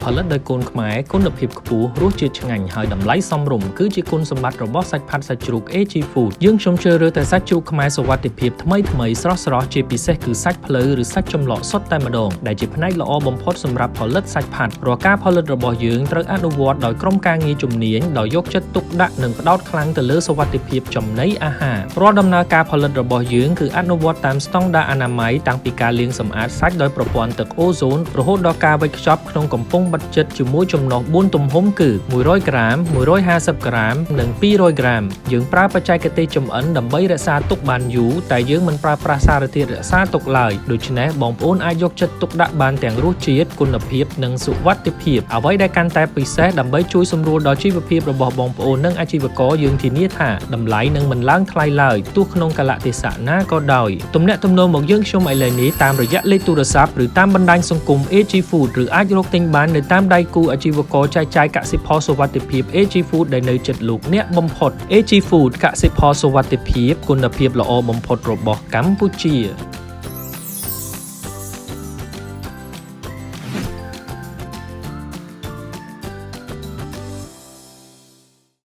ផលិតដោយកូនខ្មែរគុណភាពខ្ពស់រសជាតិឆ្ងាញ់ហើយតម្លៃសមរម្យគឺជាគុណសម្បត្តិរបស់សាច់ផាត់សាច់ជ្រូក AG Food យើងខ្ញុំជ្រើសរើសតែសាច់ជ្រូកខ្មែរសុវត្ថិភាពថ្មីស្រស់ជាពិសេសគឺសាច់ភ្លៅឬសាច់ចម្លក់សុទ្ធតែម្ដងដែលជាផ្នែកល្អបំផុតសម្រាប់ផលិតសាច់ផាត់រាល់ការផលិតរបស់យើងត្រូវអនុវត្តដោយក្រុមការងារជំនាញដោយយកចិត្តទុកដាក់និងផ្ដោតខ្លាំងទៅលើសុវត្ថិភាពចំណីអាហាររាល់ដំណើរការផលិតរបស់យើងគឺអនុវត្តតាមស្តង់ដារអនាម័យតាំងពីការលាងសម្អាតសាច់ដោយប្រព័ន្ធទឹកអូហ្សូនរហូតដល់ការវេចខ្ចប់ក្នុងកំប៉ុងបិទជិតជាមួយចំណុះ4ទំហំគឺ100ក្រាម150ក្រាមនិង200ក្រាមយើងប្រើបច្ចេកទេសចម្អិនដើម្បីរក្សាទុកបានយូរតែយើងមិនប្រើប្រាស់សារធាតុរក្សាទុកឡើយដូច្នេះបងប្អូនអាចយកចិត្តទុកដាក់បានទាំងរសជាតិគុណភាពនិងសុវត្ថិភាពអ្វីដែលកាន់តែពិសេសដើម្បីជួយសម្រួលដល់ជីវភាពរបស់បងប្អូននិងអាជីវករយើងធានាថាតម្លៃនឹងមិនឡើងថ្លៃឡើយទោះក្នុងកាលៈទេសៈណាក៏ដោយទំនាក់ទំនងមកយើងខ្ញុំឥឡូវនេះតាមរយៈលេខទូរស័ព្ទឬតាមបណ្ដាញសង្គម AG Food ឬអាចរកទិញបាននៅតាមដៃគូអាជីវករចែកចាយកសិផលសុវត្ថិភាព AG Food ដែលនៅជិតលោកអ្នកបំផុត AG Food កសិផលសុវត្ថិភាពគុណភាពល្អបំផុតរបស់កម្ពុជា